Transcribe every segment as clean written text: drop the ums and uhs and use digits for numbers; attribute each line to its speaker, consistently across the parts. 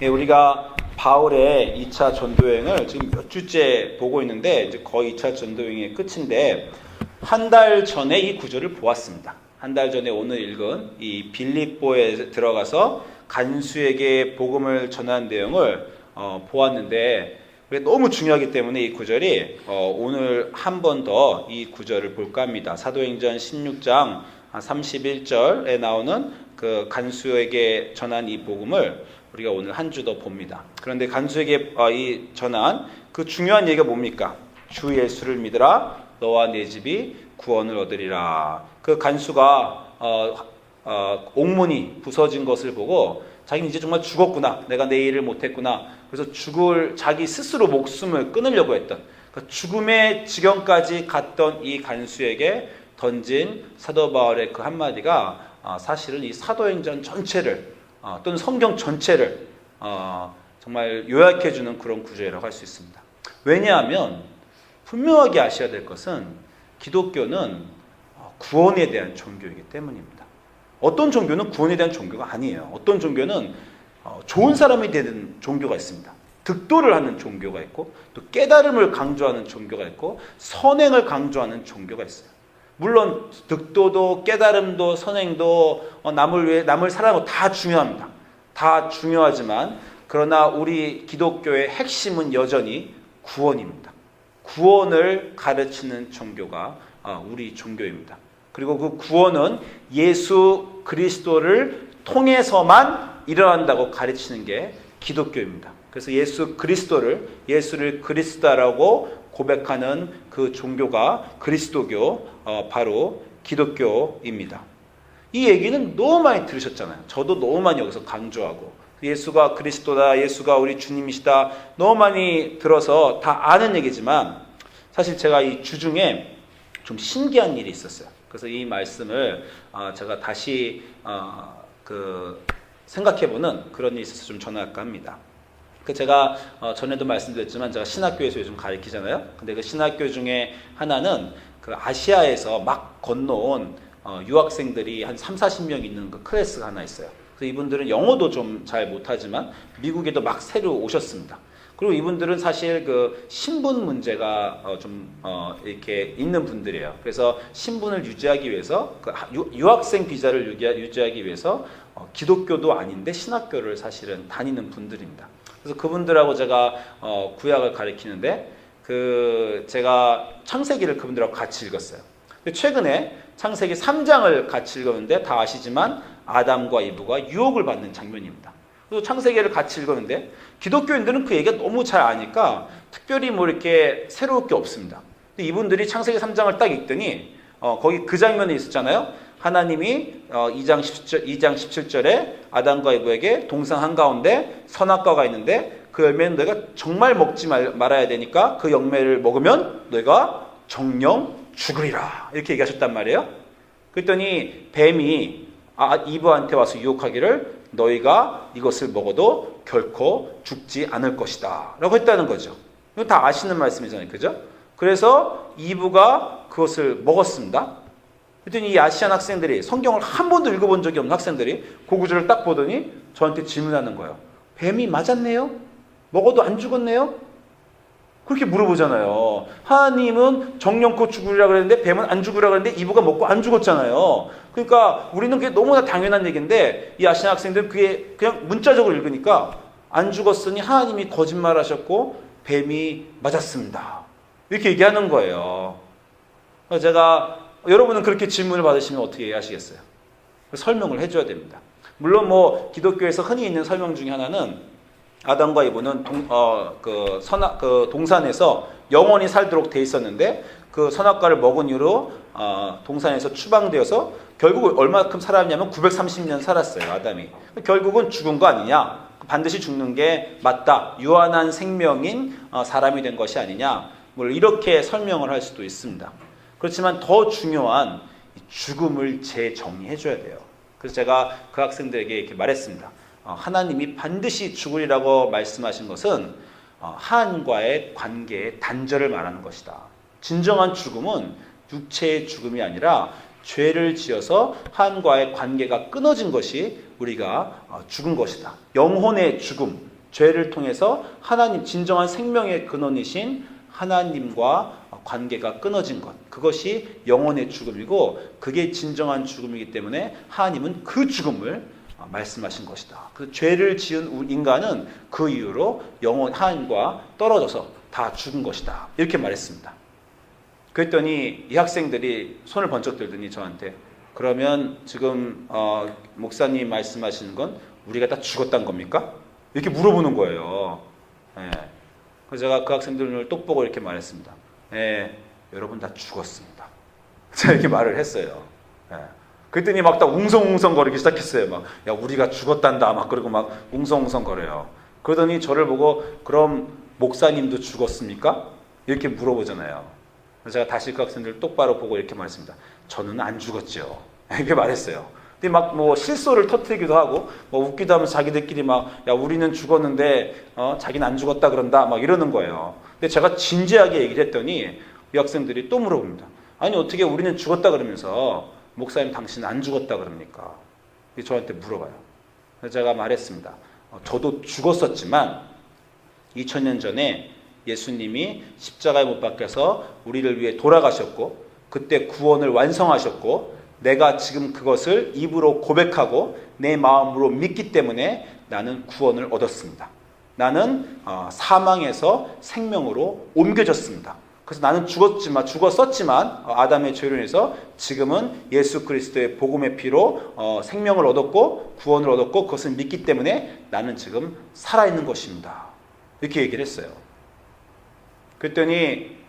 Speaker 1: 우리가 바울의 2차 전도여행을 지금 몇 주째 보고 있는데 이제 거의 2차 전도여행의 끝인데 한 달 전에 이 구절을 보았습니다. 한 달 전에 오늘 읽은 이 빌립보에 들어가서 간수에게 복음을 전한 내용을 보았는데 너무 중요하기 때문에 이 구절이 오늘 한 번 더 이 구절을 볼까 합니다. 사도행전 16장 31절에 나오는 그 간수에게 전한 이 복음을 우리가 오늘 한 주 더 봅니다. 그런데 간수에게 이 전한 그 중요한 얘기가 뭡니까? 주 예수를 믿으라 너와 내 집이 구원을 얻으리라. 그 간수가 옥문이 부서진 것을 보고 자기는 이제 정말 죽었구나. 내가 내 일을 못했구나. 그래서 자기 스스로 목숨을 끊으려고 했던 그러니까 죽음의 지경까지 갔던 이 간수에게 던진 사도 바울의 그 한마디가 사실은 이 사도행전 전체를 또는 성경 전체를 정말 요약해주는 그런 구절이라고 할 수 있습니다. 왜냐하면 분명하게 아셔야 될 것은 기독교는 구원에 대한 종교이기 때문입니다. 어떤 종교는 구원에 대한 종교가 아니에요. 어떤 종교는 좋은 사람이 되는 종교가 있습니다. 득도를 하는 종교가 있고 또 깨달음을 강조하는 종교가 있고 선행을 강조하는 종교가 있어요. 물론 득도도 깨달음도 선행도 남을 사랑하고 다 중요합니다. 다 중요하지만 그러나 우리 기독교의 핵심은 여전히 구원입니다. 구원을 가르치는 종교가 우리 종교입니다. 그리고 그 구원은 예수 그리스도를 통해서만 일어난다고 가르치는 게 기독교입니다. 그래서 예수를 그리스도라고 고백하는 그 종교가 그리스도교, 바로 기독교입니다. 이 얘기는 너무 많이 들으셨잖아요. 저도 너무 많이 여기서 강조하고 예수가 그리스도다, 예수가 우리 주님이시다 너무 많이 들어서 다 아는 얘기지만 사실 제가 이 주중에 좀 신기한 일이 있었어요. 그래서 이 말씀을 제가 다시 생각해보는 그런 일이 있어서 좀 전할까 합니다. 제가 전에도 말씀드렸지만 제가 신학교에서 요즘 가르치잖아요. 근데 그 신학교 중에 하나는 그 아시아에서 막 건너온 유학생들이 한 30-40명 있는 그 클래스가 하나 있어요. 그래서 이분들은 영어도 좀 잘 못하지만 미국에도 막 새로 오셨습니다. 그리고 이분들은 사실 그 신분 문제가 이렇게 있는 분들이에요. 그래서 신분을 유지하기 위해서 그 유학생 비자를 유지하기 위해서 기독교도 아닌데 신학교를 사실은 다니는 분들입니다. 그래서 그분들하고 제가 구약을 가르치는데 제가 창세기를 그분들하고 같이 읽었어요. 근데 최근에 창세기 3장을 같이 읽었는데 다 아시지만 아담과 이브가 유혹을 받는 장면입니다. 그래서 창세기를 같이 읽었는데 기독교인들은 그 얘기가 너무 잘 아니까 특별히 뭐 이렇게 새로울 게 없습니다. 근데 이분들이 창세기 3장을 딱 읽더니 거기 그 장면에 있었잖아요. 하나님이 2장 17절에 아담과 이브에게 동산 한가운데 선악과가 있는데 그 열매는 너희가 정말 먹지 말아야 되니까 그 열매를 먹으면 너희가 정령 죽으리라 이렇게 얘기하셨단 말이에요. 그랬더니 뱀이 이브한테 와서 유혹하기를 너희가 이것을 먹어도 결코 죽지 않을 것이다 라고 했다는 거죠. 이거 다 아시는 말씀이잖아요. 그죠? 그래서 이브가 그것을 먹었습니다. 그랬더니 이 아시안 학생들이 성경을 한 번도 읽어본 적이 없는 학생들이 그 구절을 딱 보더니 저한테 질문하는 거예요. 뱀이 맞았네요? 먹어도 안 죽었네요? 그렇게 물어보잖아요. 하나님은 정령코 죽으리라 그랬는데 뱀은 안 죽으리라 그랬는데 이브가 먹고 안 죽었잖아요. 그러니까 우리는 그게 너무나 당연한 얘기인데 이 아시안 학생들은 그게 그냥 문자적으로 읽으니까 안 죽었으니 하나님이 거짓말하셨고 뱀이 맞았습니다. 이렇게 얘기하는 거예요. 그래서 제가 여러분은 그렇게 질문을 받으시면 어떻게 하시겠어요? 설명을 해줘야 됩니다. 물론 뭐 기독교에서 흔히 있는 설명 중에 하나는 아담과 이브는 동산에서 영원히 살도록 돼 있었는데 그 선악과를 먹은 이후로 동산에서 추방되어서 결국 얼마큼 살았냐면 930년 살았어요. 아담이. 결국은 죽은 거 아니냐? 반드시 죽는 게 맞다. 유한한 생명인 사람이 된 것이 아니냐? 뭐 이렇게 설명을 할 수도 있습니다. 그렇지만 더 중요한 죽음을 재정의해 줘야 돼요. 그래서 제가 그 학생들에게 이렇게 말했습니다. 하나님이 반드시 죽으리라고 말씀하신 것은 하나님과의 관계의 단절을 말하는 것이다. 진정한 죽음은 육체의 죽음이 아니라 죄를 지어서 하나님과의 관계가 끊어진 것이 우리가 죽은 것이다. 영혼의 죽음, 죄를 통해서 하나님, 진정한 생명의 근원이신 하나님과 관계가 끊어진 것, 그것이 영혼의 죽음이고 그게 진정한 죽음이기 때문에 하나님은 그 죽음을 말씀하신 것이다. 그 죄를 지은 인간은 그 이후로 영혼 하나님과 떨어져서 다 죽은 것이다. 이렇게 말했습니다. 그랬더니 이 학생들이 손을 번쩍 들더니 저한테, 그러면 지금 목사님 말씀하시는 건 우리가 다 죽었다는 겁니까? 이렇게 물어보는 거예요. 예. 그래서 제가 그 학생들을 똑 보고 이렇게 말했습니다. 예, 여러분 다 죽었습니다. 제가 이렇게 말을 했어요. 예. 그랬더니 막 다 웅성웅성 거리기 시작했어요. 막, 야, 우리가 죽었단다. 막 그러고 막 웅성웅성 거려요. 그러더니 저를 보고, 그럼 목사님도 죽었습니까? 이렇게 물어보잖아요. 그래서 제가 다시 그 학생들을 똑바로 보고 이렇게 말했습니다. 저는 안 죽었죠. 이렇게 말했어요. 근데 막 뭐 실소를 터뜨리기도 하고, 뭐 웃기도 하면서 자기들끼리 막, 야, 우리는 죽었는데, 자기는 안 죽었다 그런다. 막 이러는 거예요. 근데 제가 진지하게 얘기를 했더니 이 학생들이 또 물어봅니다. 아니, 어떻게 우리는 죽었다 그러면서 목사님 당신은 안 죽었다 그럽니까? 저한테 물어봐요. 그래서 제가 말했습니다. 저도 죽었었지만 2000년 전에 예수님이 십자가에 못 박혀서 우리를 위해 돌아가셨고 그때 구원을 완성하셨고 내가 지금 그것을 입으로 고백하고 내 마음으로 믿기 때문에 나는 구원을 얻었습니다. 나는 사망에서 생명으로 옮겨졌습니다. 그래서 나는 죽었었지만 아담의 죄로 인해서 지금은 예수 그리스도의 복음의 피로 생명을 얻었고 구원을 얻었고 그것을 믿기 때문에 나는 지금 살아있는 것입니다. 이렇게 얘기를 했어요. 그랬더니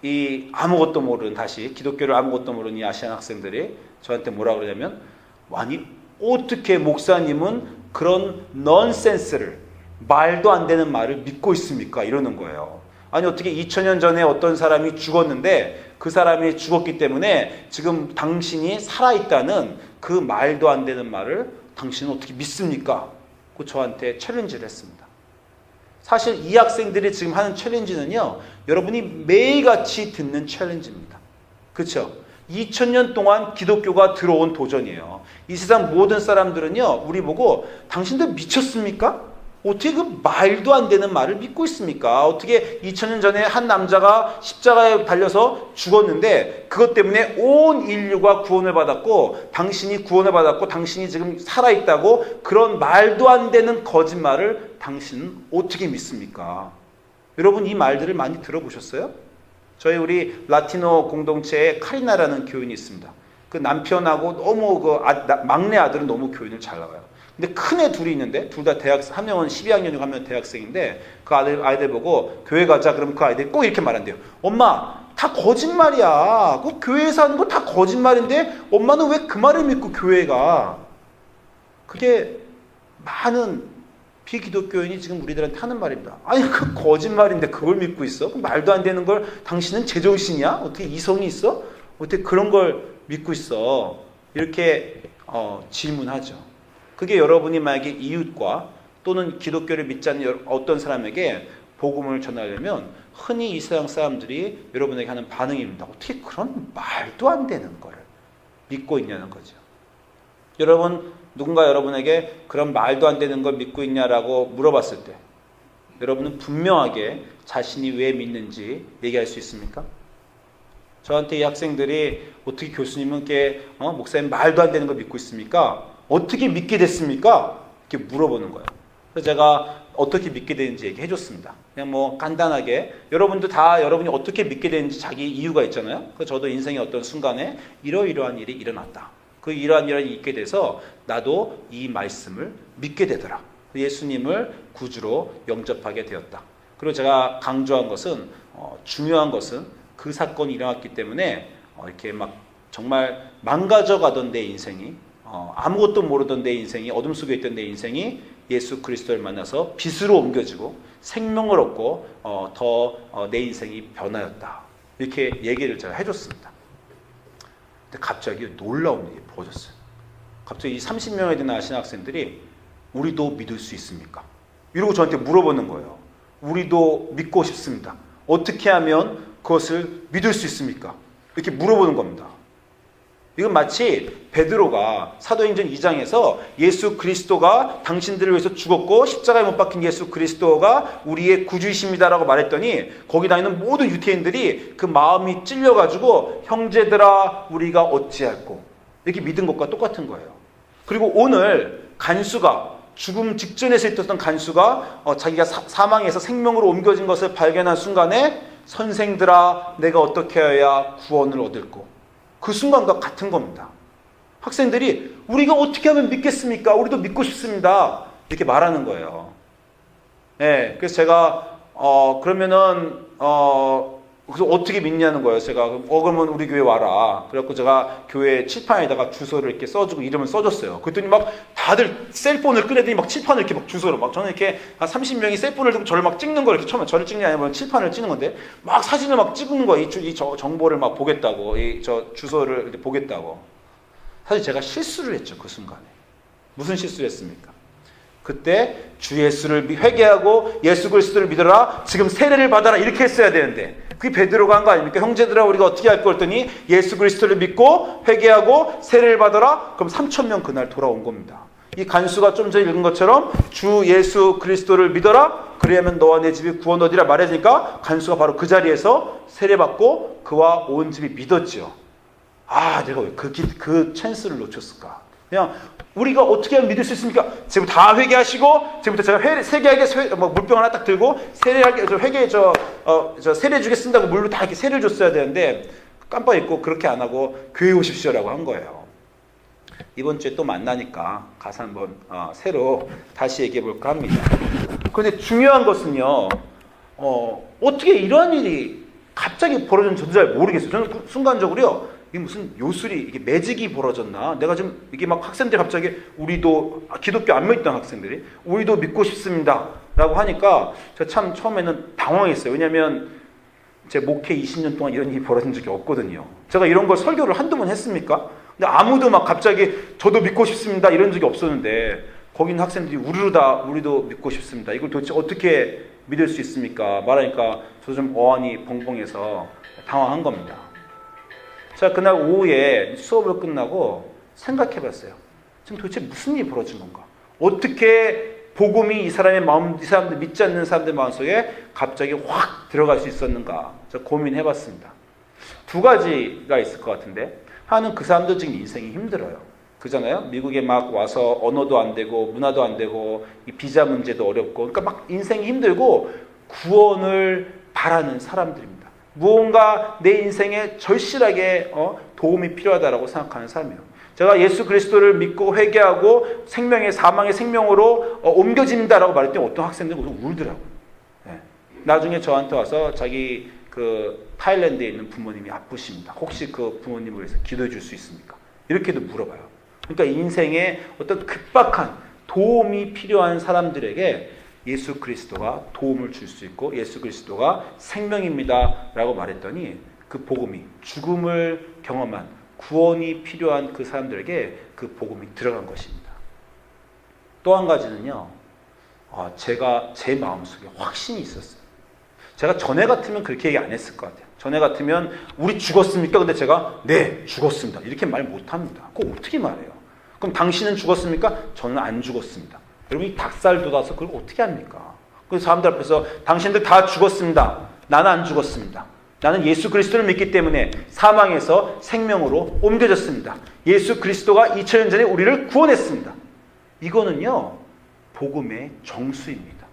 Speaker 1: 이 아무것도 모르는, 다시 기독교를 아무것도 모르는 이 아시안 학생들이 저한테 뭐라 그러냐면, 아니 어떻게 목사님은 그런 넌센스를, 말도 안 되는 말을 믿고 있습니까? 이러는 거예요. 아니 어떻게 2000년 전에 어떤 사람이 죽었는데 그 사람이 죽었기 때문에 지금 당신이 살아있다는 그 말도 안 되는 말을 당신은 어떻게 믿습니까? 그 저한테 챌린지를 했습니다. 사실 이 학생들이 지금 하는 챌린지는요, 여러분이 매일같이 듣는 챌린지입니다. 그렇죠? 2000년 동안 기독교가 들어온 도전이에요. 이 세상 모든 사람들은요, 우리 보고 당신들 미쳤습니까? 어떻게 그 말도 안 되는 말을 믿고 있습니까? 어떻게 2000년 전에 한 남자가 십자가에 달려서 죽었는데 그것 때문에 온 인류가 구원을 받았고 당신이 구원을 받았고 당신이 지금 살아있다고, 그런 말도 안 되는 거짓말을 당신은 어떻게 믿습니까? 여러분 이 말들을 많이 들어보셨어요? 우리 라티노 공동체에 카리나라는 교인이 있습니다. 그 남편하고 너무 막내 아들은 너무 교인을 잘 나가요. 근데 큰애 둘이 있는데 둘 다 대학생, 한 명은 12학년이고 한 명은 대학생인데 그 아이들 보고 교회 가자 그러면 그 아이들이 꼭 이렇게 말한대요. 엄마, 다 거짓말이야. 그 교회에서 하는 거 다 거짓말인데 엄마는 왜 그 말을 믿고 교회에 가? 그게 많은 비기독교인이 지금 우리들한테 하는 말입니다. 아니 그 거짓말인데 그걸 믿고 있어? 그 말도 안 되는 걸 당신은 제정신이야? 어떻게 이성이 있어? 어떻게 그런 걸 믿고 있어? 이렇게 질문하죠. 그게 여러분이 만약에 이웃과 또는 기독교를 믿지 않는 어떤 사람에게 복음을 전하려면 흔히 이 세상 사람들이 여러분에게 하는 반응입니다. 어떻게 그런 말도 안 되는 거를 믿고 있냐는 거죠. 여러분, 누군가 여러분에게 그런 말도 안 되는 걸 믿고 있냐라고 물어봤을 때 여러분은 분명하게 자신이 왜 믿는지 얘기할 수 있습니까? 저한테 이 학생들이 어떻게 교수님은 목사님 말도 안 되는 걸 믿고 있습니까? 어떻게 믿게 됐습니까? 이렇게 물어보는 거예요. 그래서 제가 어떻게 믿게 되는지 얘기해 줬습니다. 그냥 뭐 간단하게 여러분도 다 여러분이 어떻게 믿게 되는지 자기 이유가 있잖아요. 그래서 저도 인생의 어떤 순간에 이러이러한 일이 일어났다. 그 이러한 일이 있게 돼서 나도 이 말씀을 믿게 되더라. 예수님을 구주로 영접하게 되었다. 그리고 제가 강조한 것은 중요한 것은 그 사건이 일어났기 때문에 이렇게 막 정말 망가져 가던 내 인생이 아무것도 모르던 내 인생이, 어둠 속에 있던 내 인생이 예수 그리스도를 만나서 빛으로 옮겨지고 생명을 얻고 더 내 인생이 변하였다. 이렇게 얘기를 제가 해줬습니다. 근데 갑자기 놀라운 일이 벌어졌어요. 갑자기 이 30명에 되는 아시안 학생들이 우리도 믿을 수 있습니까? 이러고 저한테 물어보는 거예요. 우리도 믿고 싶습니다. 어떻게 하면 그것을 믿을 수 있습니까? 이렇게 물어보는 겁니다. 이건 마치 베드로가 사도행전 2장에서 예수 그리스도가 당신들을 위해서 죽었고 십자가에 못 박힌 예수 그리스도가 우리의 구주이십니다라고 말했더니 거기 다니는 모든 유대인들이 그 마음이 찔려가지고 형제들아 우리가 어찌할꼬 이렇게 믿은 것과 똑같은 거예요. 그리고 오늘 간수가 죽음 직전에서 있었던 간수가 자기가 사망해서 생명으로 옮겨진 것을 발견한 순간에 선생들아 내가 어떻게 해야 구원을 얻을꼬 그 순간과 같은 겁니다. 학생들이 우리가 어떻게 하면 믿겠습니까? 우리도 믿고 싶습니다. 이렇게 말하는 거예요. 네, 그래서 제가 그래서 어떻게 믿냐는 거예요. 제가 그러면 우리 교회 와라. 그래갖고 제가 교회 칠판에다가 주소를 이렇게 써주고 이름을 써줬어요. 그랬더니 막 다들 셀폰을 꺼내더니 막 칠판을 이렇게 막 주소를 막 저는 이렇게 한 30명이 셀폰을 들고 저를 막 찍는 거예요. 이렇게 처음에 저를 찍는 게 아니라 칠판을 찍는 건데 막 사진을 막 찍는 거예요. 이 정보를 막 보겠다고 저 주소를 이렇게 보겠다고. 사실 제가 실수를 했죠. 그 순간에. 무슨 실수를 했습니까? 그때 주 예수를 회개하고 예수 그리스도를 믿어라. 지금 세례를 받아라. 이렇게 했어야 되는데 그게 베드로가 한 거 아닙니까? 형제들아 우리가 어떻게 할 거 했더니 예수 그리스도를 믿고 회개하고 세례를 받아라. 그럼 3,000명 그날 돌아온 겁니다. 이 간수가 좀 전에 읽은 것처럼 주 예수 그리스도를 믿어라. 그래야면 너와 내 집이 구원 얻으리라 말해주니까 간수가 바로 그 자리에서 세례 받고 그와 온 집이 믿었죠. 아 내가 왜 그 찬스를 놓쳤을까? 그냥 우리가 어떻게 하면 믿을 수 있습니까? 지금 다 회개하시고 지금부터 제가 세개하게 물병 하나 딱 들고 세례하게 세례 주겠습니다고 물로 다 이렇게 세례를 줬어야 되는데 깜빡 잊고 그렇게 안 하고 교회 오십시오라고 한 거예요. 이번 주에 또 만나니까 가서 한번 새로 다시 얘기해 볼까 합니다. 그런데 중요한 것은요. 어떻게 이러한 일이 갑자기 벌어졌는지 저도 잘 모르겠어요. 저는 순간적으로요. 이게 무슨 요술이 이게 매직이 벌어졌나? 내가 지금 이게 막 학생들이 갑자기 우리도 기독교 안 믿던 학생들이 우리도 믿고 싶습니다라고 하니까 제가 참 처음에는 당황했어요. 왜냐하면 제 목회 20년 동안 이런 일이 벌어진 적이 없거든요. 제가 이런 걸 설교를 한두 번 했습니까? 근데 아무도 막 갑자기 저도 믿고 싶습니다 이런 적이 없었는데 거기 있는 학생들이 우리도 믿고 싶습니다. 이걸 도대체 어떻게 믿을 수 있습니까? 말하니까 저도 좀 어안이 벙벙해서 당황한 겁니다. 제가 그날 오후에 수업을 끝나고 생각해봤어요. 지금 도대체 무슨 일이 벌어진 건가? 어떻게 복음이 이 사람들 믿지 않는 사람들 마음속에 갑자기 확 들어갈 수 있었는가? 제가 고민해봤습니다. 두 가지가 있을 것 같은데 하나는 그 사람들 지금 인생이 힘들어요. 그잖아요. 미국에 막 와서 언어도 안 되고 문화도 안 되고 이 비자 문제도 어렵고 그러니까 막 인생이 힘들고 구원을 바라는 사람들입니다. 무언가 내 인생에 절실하게 도움이 필요하다고 생각하는 사람이에요. 제가 예수 그리스도를 믿고 회개하고 사망의 생명으로 옮겨진다라고 말했더니 어떤 학생들이 울더라고요. 네. 나중에 저한테 와서 자기 그 타일랜드에 있는 부모님이 아프십니다. 혹시 그 부모님을 위해서 기도해 줄 수 있습니까? 이렇게도 물어봐요. 그러니까 인생에 어떤 급박한 도움이 필요한 사람들에게 예수 그리스도가 도움을 줄 수 있고 예수 그리스도가 생명입니다 라고 말했더니 그 복음이 죽음을 경험한 구원이 필요한 그 사람들에게 그 복음이 들어간 것입니다. 또 한 가지는요. 제가 제 마음속에 확신이 있었어요. 제가 전에 같으면 그렇게 얘기 안 했을 것 같아요. 전에 같으면 우리 죽었습니까? 근데 제가 네 죽었습니다 이렇게 말 못합니다. 그거 어떻게 말해요? 그럼 당신은 죽었습니까? 저는 안 죽었습니다. 여러분이 닭살 돋아서 그걸 어떻게 합니까? 그래서 사람들 앞에서 당신들 다 죽었습니다. 나는 안 죽었습니다. 나는 예수 그리스도를 믿기 때문에 사망에서 생명으로 옮겨졌습니다. 예수 그리스도가 2000년 전에 우리를 구원했습니다. 이거는요. 복음의 정수입니다.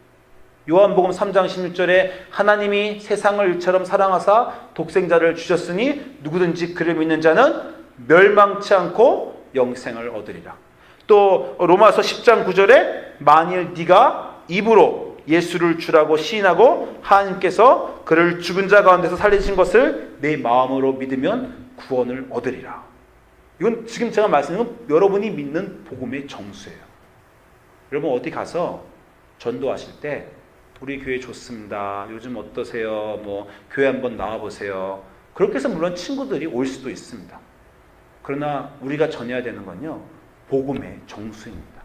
Speaker 1: 요한복음 3장 16절에 하나님이 세상을 일처럼 사랑하사 독생자를 주셨으니 누구든지 그를 믿는 자는 멸망치 않고 영생을 얻으리라. 또 로마서 10장 9절에 만일 네가 입으로 예수를 주라고 시인하고 하나님께서 그를 죽은 자 가운데서 살리신 것을 내 마음으로 믿으면 구원을 얻으리라. 이건 지금 제가 말씀드린 건 여러분이 믿는 복음의 정수예요. 여러분 어디 가서 전도하실 때 우리 교회 좋습니다. 요즘 어떠세요? 교회 한번 나와보세요. 그렇게 해서 물론 친구들이 올 수도 있습니다. 그러나 우리가 전해야 되는 건요. 복음의 정수입니다.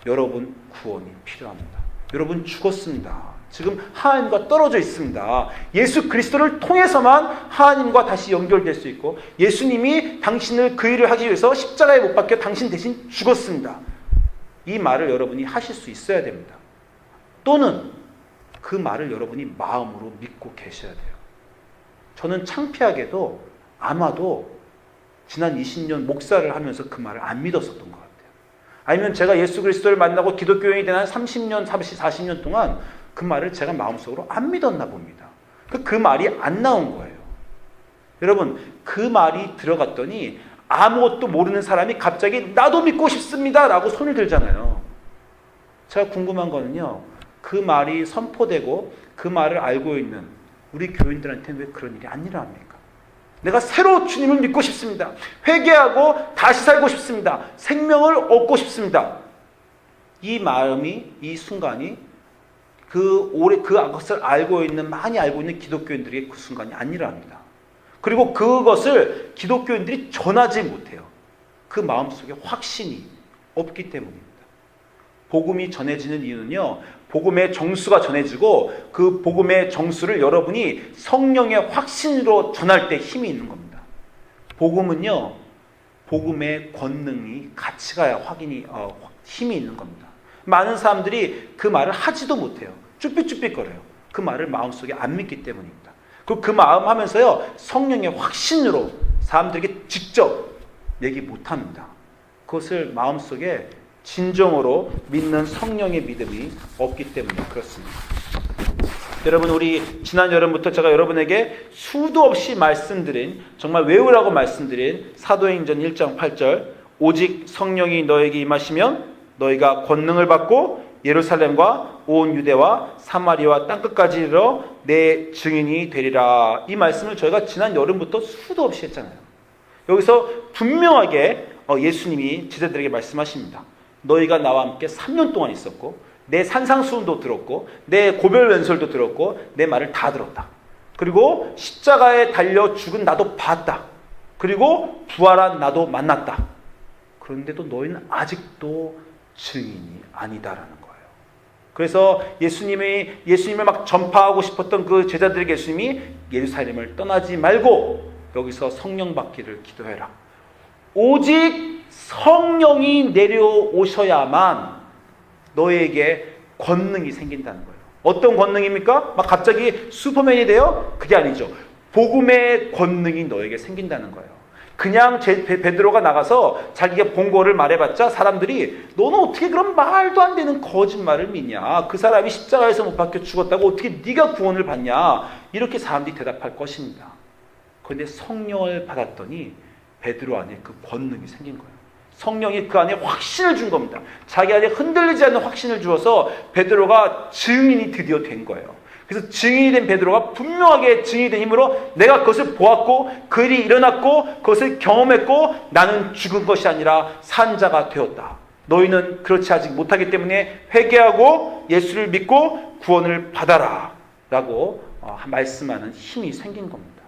Speaker 1: 여러분 구원이 필요합니다. 여러분 죽었습니다. 지금 하나님과 떨어져 있습니다. 예수 그리스도를 통해서만 하나님과 다시 연결될 수 있고 예수님이 당신을 그 일을 하기 위해서 십자가에 못 박혀 당신 대신 죽었습니다. 이 말을 여러분이 하실 수 있어야 됩니다. 또는 그 말을 여러분이 마음으로 믿고 계셔야 돼요. 저는 창피하게도 아마도 지난 20년 목사를 하면서 그 말을 안 믿었었던 것 같아요. 아니면 제가 예수 그리스도를 만나고 기독교인이 된 한 30년, 40년 동안 그 말을 제가 마음속으로 안 믿었나 봅니다. 그 말이 안 나온 거예요. 여러분, 그 말이 들어갔더니 아무것도 모르는 사람이 갑자기 나도 믿고 싶습니다 라고 손을 들잖아요. 제가 궁금한 거는요, 그 말이 선포되고 그 말을 알고 있는 우리 교인들한테는 왜 그런 일이 안 일어납니까? 내가 새로 주님을 믿고 싶습니다. 회개하고 다시 살고 싶습니다. 생명을 얻고 싶습니다. 이 마음이, 이 순간이 그것을 알고 있는, 많이 알고 있는 기독교인들의 그 순간이 안 일어납니다. 그리고 그것을 기독교인들이 전하지 못해요. 그 마음속에 확신이 없기 때문입니다. 복음이 전해지는 이유는요, 복음의 정수가 전해지고 그 복음의 정수를 여러분이 성령의 확신으로 전할 때 힘이 있는 겁니다. 복음은요, 복음의 권능이 같이 가야 힘이 있는 겁니다. 많은 사람들이 그 말을 하지도 못해요. 쭈삣쭈삣거려요. 그 말을 마음속에 안 믿기 때문입니다. 그 마음 하면서요, 성령의 확신으로 사람들에게 직접 얘기 못합니다. 그것을 마음속에 진정으로 믿는 성령의 믿음이 없기 때문에 그렇습니다. 여러분, 우리 지난 여름부터 제가 여러분에게 수도 없이 말씀드린, 정말 외우라고 말씀드린 사도행전 1장 8절, 오직 성령이 너에게 임하시면 너희가 권능을 받고 예루살렘과 온 유대와 사마리아 땅끝까지 이르러 내 증인이 되리라. 이 말씀을 저희가 지난 여름부터 수도 없이 했잖아요. 여기서 분명하게 예수님이 제자들에게 말씀하십니다. 너희가 나와 함께 3년 동안 있었고 내 산상수훈도 들었고 내 고별연설도 들었고 내 말을 다 들었다. 그리고 십자가에 달려 죽은 나도 봤다. 그리고 부활한 나도 만났다. 그런데도 너희는 아직도 증인이 아니다라는 거예요. 그래서 예수님을 막 전파하고 싶었던 그 제자들에게 예수님이 예루살렘을 떠나지 말고 여기서 성령 받기를 기도해라. 오직 성령이 내려오셔야만 너에게 권능이 생긴다는 거예요. 어떤 권능입니까? 막 갑자기 슈퍼맨이 돼요? 그게 아니죠. 복음의 권능이 너에게 생긴다는 거예요. 그냥 베드로가 나가서 자기가 본 거를 말해봤자 사람들이 너는 어떻게 그런 말도 안 되는 거짓말을 믿냐? 그 사람이 십자가에서 못 박혀 죽었다고 어떻게 네가 구원을 받냐? 이렇게 사람들이 대답할 것입니다. 그런데 성령을 받았더니 베드로 안에 그 권능이 생긴 거예요. 성령이 그 안에 확신을 준 겁니다. 자기 안에 흔들리지 않는 확신을 주어서 베드로가 증인이 드디어 된 거예요. 그래서 증인이 된 베드로가 분명하게 증인이 된 힘으로 내가 그것을 보았고 그 일이 일어났고 그것을 경험했고 나는 죽은 것이 아니라 산 자가 되었다. 너희는 그렇지 아직 못하기 때문에 회개하고 예수를 믿고 구원을 받아라 라고 말씀하는 힘이 생긴 겁니다.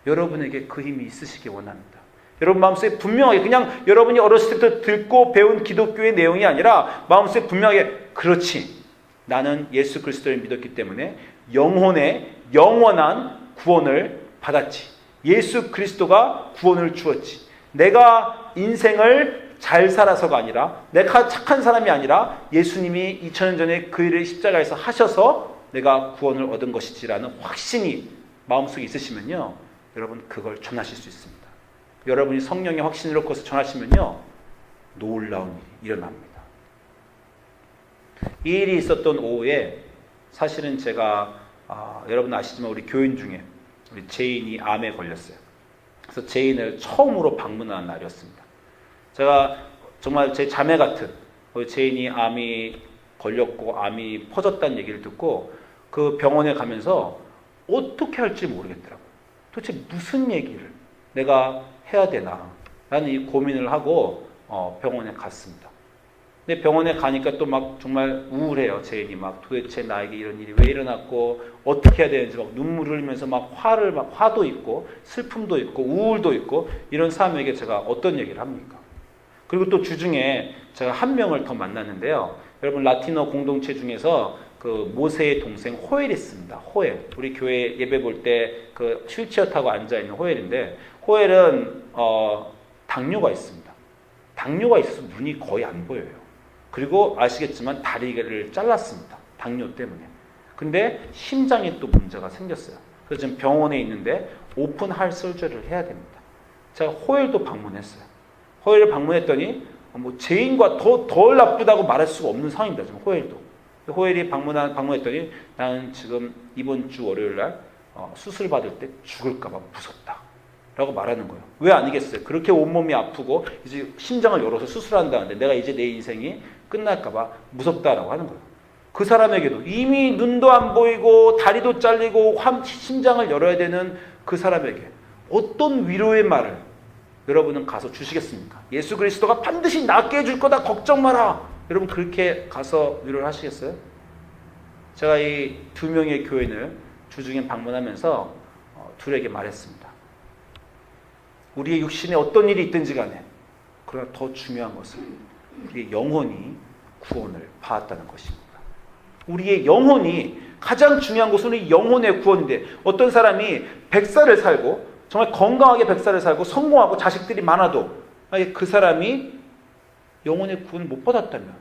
Speaker 1: 여러분에게 그 힘이 있으시기 원합니다. 여러분 마음속에 분명하게, 그냥 여러분이 어렸을 때부터 듣고 배운 기독교의 내용이 아니라 마음속에 분명하게, 그렇지, 나는 예수 그리스도를 믿었기 때문에 영혼의 영원한 구원을 받았지. 예수 그리스도가 구원을 주었지. 내가 인생을 잘 살아서가 아니라, 내가 착한 사람이 아니라 예수님이 2000년 전에 그 일을 십자가에서 하셔서 내가 구원을 얻은 것이지라는 확신이 마음속에 있으시면요, 여러분 그걸 전하실 수 있습니다. 여러분이 성령의 확신으로 그것을 전하시면요, 놀라운 일이 일어납니다. 이 일이 있었던 오후에 사실은 제가 여러분 아시지만 우리 교인 중에 우리 제인이 암에 걸렸어요. 그래서 제인을 처음으로 방문한 날이었습니다. 제가 정말 제 자매 같은 우리 제인이 암이 걸렸고 암이 퍼졌다는 얘기를 듣고 그 병원에 가면서 어떻게 할지 모르겠더라고요. 도대체 무슨 얘기를 내가 해야 되나 라는 이 고민을 하고 병원에 갔습니다. 근데 병원에 가니까 또 막 정말 우울해요. 제인이 막 도대체 나에게 이런 일이 왜 일어났고 어떻게 해야 되는지 막 눈물을 흘리면서 막 화도 있고 슬픔도 있고 우울도 있고 이런 사람에게 제가 어떤 얘기를 합니까? 그리고 또 주중에 제가 한 명을 더 만났는데요. 여러분 라티노 공동체 중에서 그 모세의 동생 호엘이 있습니다. 호엘. 우리 교회 예배 볼 때 그 휠체어 타고 앉아 있는 호엘인데, 호엘은 당뇨가 있습니다. 당뇨가 있어서 눈이 거의 안 보여요. 그리고 아시겠지만 다리를 잘랐습니다. 당뇨 때문에. 근데 심장에 또 문제가 생겼어요. 그래서 지금 병원에 있는데 오픈 하트 서저리를 해야 됩니다. 제가 호엘도 방문했어요. 호엘을 방문했더니 뭐 죄인과 덜 나쁘다고 말할 수가 없는 상황입니다. 지금 호엘도. 호엘이 방문했더니 나는 지금 이번 주 월요일 날 수술 받을 때 죽을까 봐 무섭다 라고 말하는 거예요. 왜 아니겠어요? 그렇게 온몸이 아프고 이제 심장을 열어서 수술한다는데 내가 이제 내 인생이 끝날까 봐 무섭다라고 하는 거예요. 그 사람에게도 이미 눈도 안 보이고 다리도 잘리고 심장을 열어야 되는 그 사람에게 어떤 위로의 말을 여러분은 가서 주시겠습니까? 예수 그리스도가 반드시 낫게 해줄 거다, 걱정 마라. 여러분 그렇게 가서 위로를 하시겠어요? 제가 이 두 명의 교인을 주중에 방문하면서 둘에게 말했습니다. 우리의 육신에 어떤 일이 있든지 간에, 그러나 더 중요한 것은 우리의 영혼이 구원을 받았다는 것입니다. 우리의 영혼이 가장 중요한 것은 우리 영혼의 구원인데, 어떤 사람이 100살을 살고 정말 건강하게 100살을 살고 성공하고 자식들이 많아도 그 사람이 영혼의 구원을 못 받았다면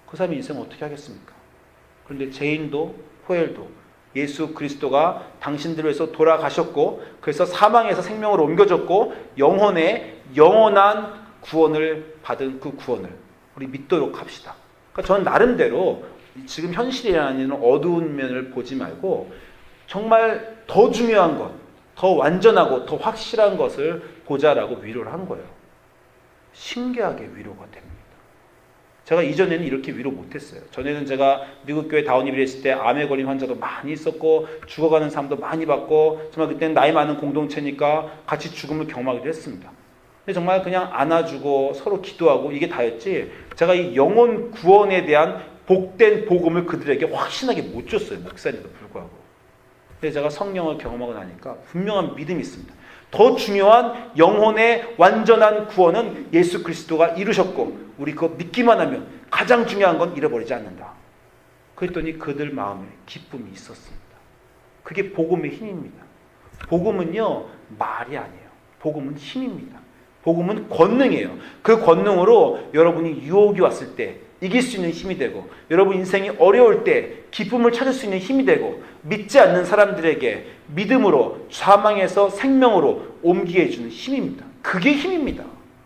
Speaker 1: 그 사람의 인생은 어떻게 하겠습니까? 그런데 제인도 호엘도 예수 그리스도가 당신들을 위해서 돌아가셨고, 그래서 사망에서 생명으로 옮겨졌고 영원한 구원을 받은 그 구원을 우리 믿도록 합시다. 그러니까 저는 나름대로 지금 현실이라는 어두운 면을 보지 말고 정말 더 중요한 것, 더 완전하고 더 확실한 것을 보자라고 위로를 한 거예요. 신기하게 위로가 됩니다. 제가 이전에는 이렇게 위로 못했어요. 전에는 제가 미국 교회 다운이빌에 있을 때 암에 걸린 환자도 많이 있었고 죽어가는 사람도 많이 봤고, 정말 그때는 나이 많은 공동체니까 같이 죽음을 경험하기도 했습니다. 근데 정말 그냥 안아주고 서로 기도하고 이게 다였지, 제가 이 영혼 구원에 대한 복된 복음을 그들에게 확신하게 못 줬어요. 목사님도 불구하고. 근데 제가 성령을 경험하고 나니까 분명한 믿음이 있습니다. 더 중요한 영혼의 완전한 구원은 예수 그리스도가 이루셨고 우리 그거 믿기만 하면 가장 중요한 건 잃어버리지 않는다. 그랬더니 그들 마음에 기쁨이 있었습니다. 그게 복음의 힘입니다. 복음은요, 말이 아니에요. 복음은 힘입니다. 복음은 권능이에요. 그 권능으로 여러분이 유혹이 왔을 때 이길 수 있는 힘이 되고, 여러분 인생이 어려울 때 기쁨을 찾을 수 있는 힘이 되고, 믿지 않는 사람들에게 믿음으로 사망에서 생명으로 옮기게 해주는 힘입니다. 그게 힘입니다.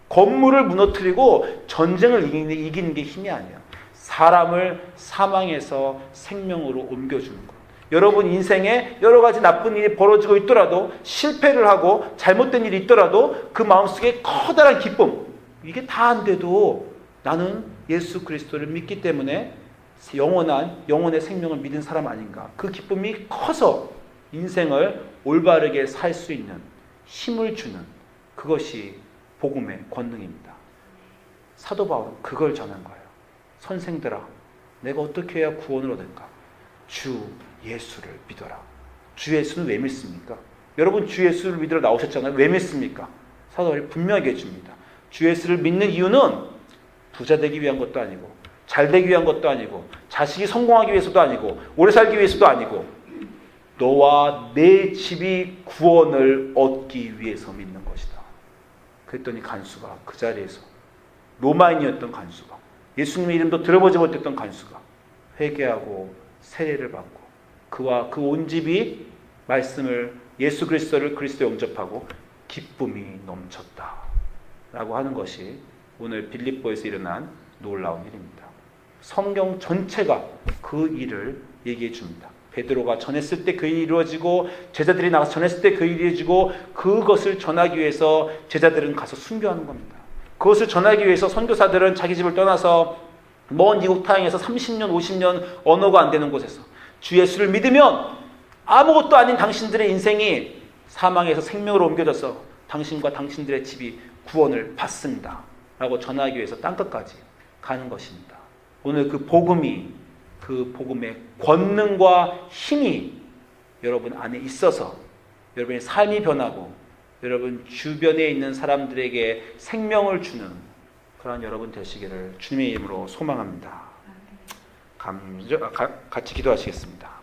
Speaker 1: 건물을 무너뜨리고 전쟁을 이기는 게 힘이 아니에요. 사람을 사망에서 생명으로 옮겨주는 것. 여러분 인생에 여러 가지 나쁜 일이 벌어지고 있더라도, 실패를 하고 잘못된 일이 있더라도 그 마음속에 커다란 기쁨, 이게 다 안 돼도 나는 예수 그리스도를 믿기 때문에 영혼의 생명을 믿은 사람 아닌가. 그 기쁨이 커서 인생을 올바르게 살 수 있는 힘을 주는, 그것이 복음의 권능입니다. 사도 바울은 그걸 전한 거예요. 선생들아, 내가 어떻게 해야 구원을 얻을까? 주 예수를 믿어라. 주 예수는 왜 믿습니까? 여러분 주 예수를 믿으러 나오셨잖아요. 왜 믿습니까? 사도 바울이 분명하게 해줍니다. 주 예수를 믿는 이유는 부자 되기 위한 것도 아니고, 잘 되기 위한 것도 아니고, 자식이 성공하기 위해서도 아니고, 오래 살기 위해서도 아니고, 너와 내 집이 구원을 얻기 위해서 믿는 것이다. 그랬더니 간수가 그 자리에서, 로마인이었던 간수가, 예수님의 이름도 들어보지 못했던 간수가 회개하고 세례를 받고, 그와 그 온 집이 말씀을, 예수 그리스도를 그리스도 영접하고 기쁨이 넘쳤다 라고 하는 것이 오늘 빌립보에서 일어난 놀라운 일입니다. 성경 전체가 그 일을 얘기해 줍니다. 베드로가 전했을 때 그 일이 이루어지고, 제자들이 나가서 전했을 때 그 일이 이루어지고, 그것을 전하기 위해서 제자들은 가서 순교하는 겁니다. 그것을 전하기 위해서 선교사들은 자기 집을 떠나서 먼 이국 타향에서 30년, 50년 언어가 안 되는 곳에서 주 예수를 믿으면 아무것도 아닌 당신들의 인생이 사망에서 생명으로 옮겨져서 당신과 당신들의 집이 구원을 받습니다 라고 전하기 위해서 땅끝까지 가는 것입니다. 오늘 그 복음이, 그 복음의 권능과 힘이 여러분 안에 있어서 여러분의 삶이 변하고 여러분 주변에 있는 사람들에게 생명을 주는 그런 여러분 되시기를 주님의 이름으로 소망합니다. 같이 기도하시겠습니다.